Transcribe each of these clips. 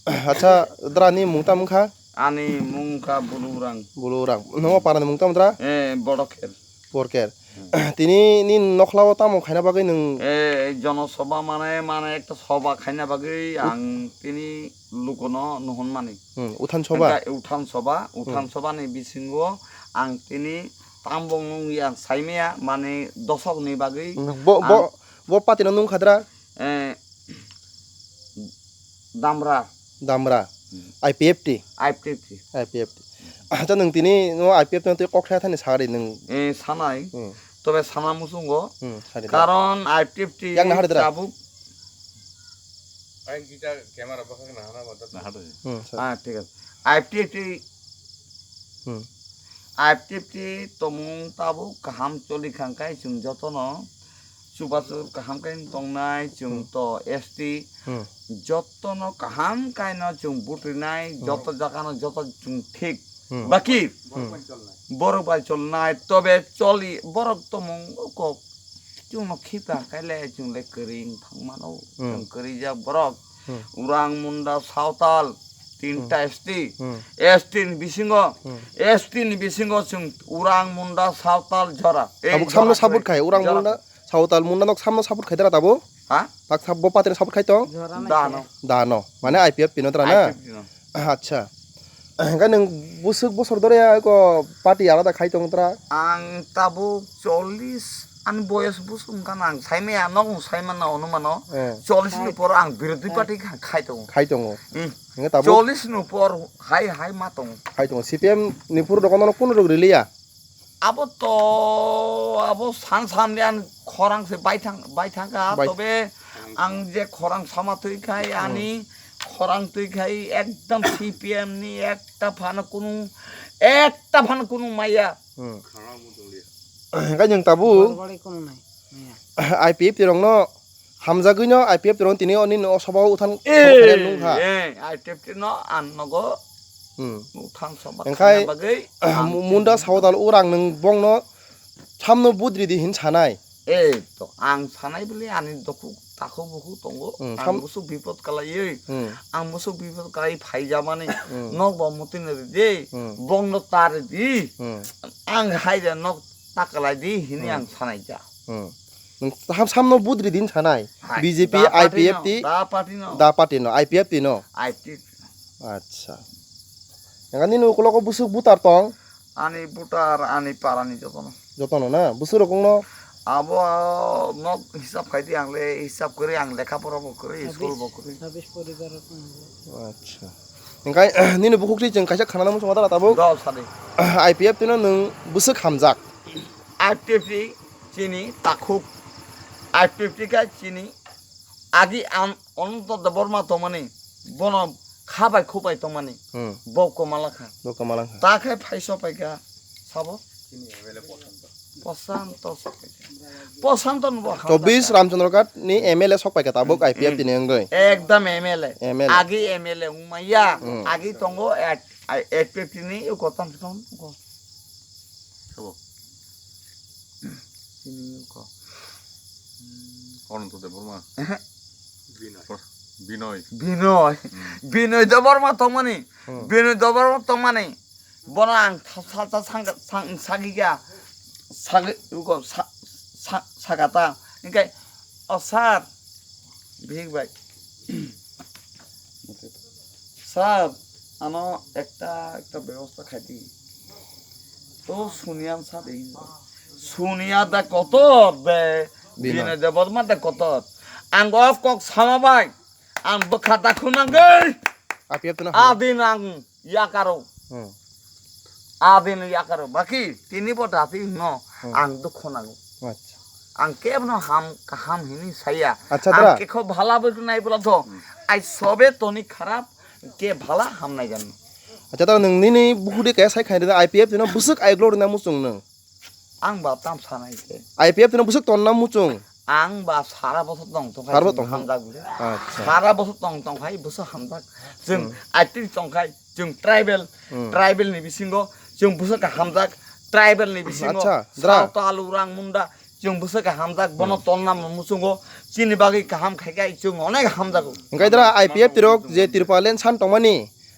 Acha dra ni mungta mungkha Ani mungka bulurang. bulurang no parani mungta mudra Bodoker. porker tini ni nokhlaw tamo khaina bagui nung জনসভা মানে একটা সভা খাইনা বাগৈ আং তিনি লুকনো নহন মানে উঠান সভা উঠান সভা ni bisingo ang তিনি তাম্বং yang saimea মানে দশক ni বাগৈ bo patino nung khadra দামরা IPFT acha nung tini no IPFT no te kokthra thani sagari nung সানাই তবে সানা মুসুঙ্গো কারণ আইপিএফটি চাবুক আই গিটা ক্যামেরা বসাকে না হানা মত না হাতে হ্যাঁ ঠিক আছে আইপিএফটি তমুং তাবুক কাহাম চলি খাংকাই जों যতন সুবাসুর কাহাম কাইন তংনাই जों তো এসটি যতন কাহাম কাইন जों বুটরিনাই যত জাগানো যত जों ঠিক বাকি বড় বাই চলনাই তবে চলি বড় তমুং ক जों খিপা কাইলে जों লে করিং থাংমানো जों করিজা বড় উরাং মুন্ডা সাঁওতাল তিনটা এসটি ni bisingo जों উরাং মুন্ডা সাঁওতাল ঝরা abuk samno sabut khai urang munda Santhal Munda nok samno sabut khai dra tabo ha pak sabbo patene sabut khai to dano mane IPF pino tra na acha ga nung busuk bosor dore ko party alada khai tong tra ang tabu 40 an boyos busung kan ang saimea nong saimana onumano 40 ni por ang birodhi party khai tong nga tabo 40 nu por hai matong khai tong CPM ni pur dokono kono rog rilia abo san khorang se baithanga tobe ang je khorang sama tui khai ani খরাং তুই খাই একদম CPM নি একটা fun কোনো মাইয়া ga nyang tabu IPF tirong no hamjagui no IPF tirong tini oni no sabau uthan nung ha IPF no an nogo uthan sabak engkai bagai munda saudal urang nung bong no samno budri di hin chanai to ang sanai beli ani doku taku buku tonggo ang musuh bipot kalai ang musuh bipot kalai phai jamane nok bomutin de bong no tar di ang hai da nok takalai di hini ang sanai ja samno budri din chanai BJP IPFT da party no IPFT no acha engani no koloko busuk butar tong ani parani jotono na busuk rokong no abo nok hisab Khaiti angle hisab করে ang লেখা পড়া করে school বকরে 26 পরিবার আচ্ছা engkai ninu bukukri jeng kaisa khana namu songada tabo gaw sade IPF tino nung busuk hamjak IPF chini takhuk IPF ka chini agi অনন্ত বর্মা তমানি বন খাবাই খুবাই তমানি বক মালাখা তা খাই ফাইস পাইকা সাবো চিনি এমএলএ পছন্দ নব 24 রামচন্দ্র ঘাট ni MLA sok paika tabuk IPF tini enggoi ekdam MLA agi MLA umaya agi tongo IPF ni kotam ton ko sabo ini ko অনন্ত দেববর্মা বিনয় দেববর্মা তমানি বিনয় দেববর্মা তমানি বনাং সাতা সাগিগা সাগাতা ইনকাই স্যার ভিক ভাই স্যার আনো একটা ব্যবস্থা খাইতি তো শুনিয়াম সাথে শুনিয়া দা কত বে বিনয় দেববর্মা দা কত আং অফ কক সামাবাই আং বখাতা খুনাঙ্গৈ IPF tino আদিন আং ইয়াকারো yakaro baki tini bodati no ang dukho nago acha ang kebno ham hini saya acha dra ke kho bhala bol nai bola to ai sobe toni kharap ke bhala ham nai gan acha ta nung nini bukude kaya sai khai da IPF tino busuk aiglor na musung nung ang ba tam sanai ke IPF tino busuk ton na musung ang ba sara bosot dong to sara bosot hamdak bule acha sara bosot dong khai busuk hamdak जों itel तंखाय जों tribal नि बिसिंगो जों busuk hamdak tribal नि बिसिंगो सावताल उरां मुंडा जों बुसुके हामजाक बनो तन्ना मुसुंगो चिनि बागै गाहाम खायखाय जों अनेक हामजागो ओंखाय दारा IPF तिरक जे तिरपालेन सान टमानि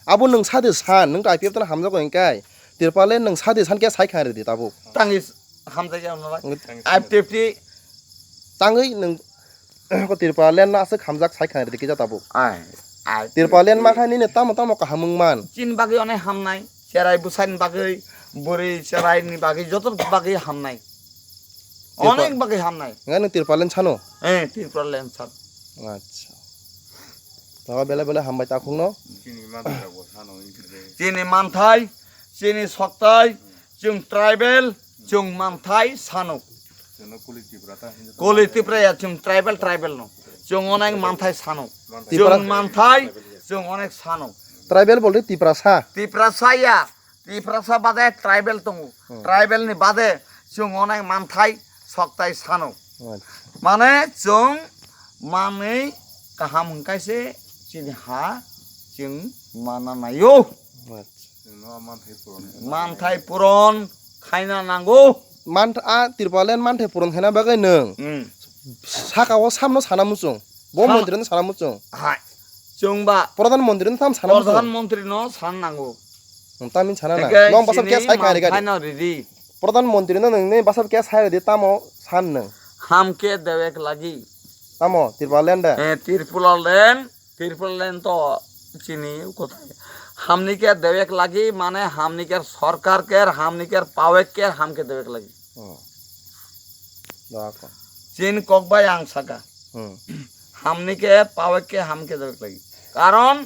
आबो नों सादो सान नों IPF तन हामजागो ओंखाय तिरपालेन नों सादो सान के सायखा रे ताबो तांगि हामजाय नालाय IPF ताङै नों को तिरपालेन ना आसे हामजाक सायखा रे के जाताबो आइ तिरपालेन माखानि ने तामो तामो का हामुंमान चिन बागै अनेक हामनाय सेराय बुसाइन बागै बोरै सेरायनि बागै जत बागै हामनाय अनेक बागै हामनाय ओंखाय नों तिरपालेन सानो तिरपालेन सान आच्छा तावा बेला बेला हामबाय ताखुंनो चिनि मानथाय चिनि सक्ताय जों ट्राइबेल जों मानथाय सानो कलिटिफ्राया जों ट्राइबेल नो जों अनेक मानथाय सानो जों मानथाय जों अनेक सानो ट्राइबेल बोलते तिप्रासा तिप्रासा बादे ट्राइबेल दङ ट्राइबेलनि बादे जों अनेक मानथाय सक्ताय सानो माने जों मानै गाहाम हंखायसे जोंनि हा जों माना नायो मानथाय पुरन खायना नांगौ तिरपालेन मानथाय पुरन खायना बागै नों साकाव सामनो साना मुसुं बो मन्दिरन साना मुसुं हाय जोंबा प्रधान मन्दिरन थाम साना मुसुं प्रधान मन्त्री न सान नांगौ तामिन साना ना लं बासाब के सायखा रे गारि प्रधान मन्त्री नोंनि बासाब के साय रे तामो सान नों हामके देवेक लागि तामो तिरपालेन दे तिरपालेन तो चिनी कोथाय हामनिके देवेक लागि माने हामनिके सरकार के हामनिके पावेक के हामके देवेक लागि दाको चिन ककबाय आं साका हामनिके पावेक के हामके देवेक लागि कारण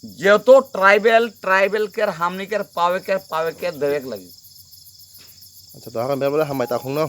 जेतो ट्राइबेल के हामनिके पावेक के देवेक लागि अच्छा तो हाका बेला हामबाय ताखुंनो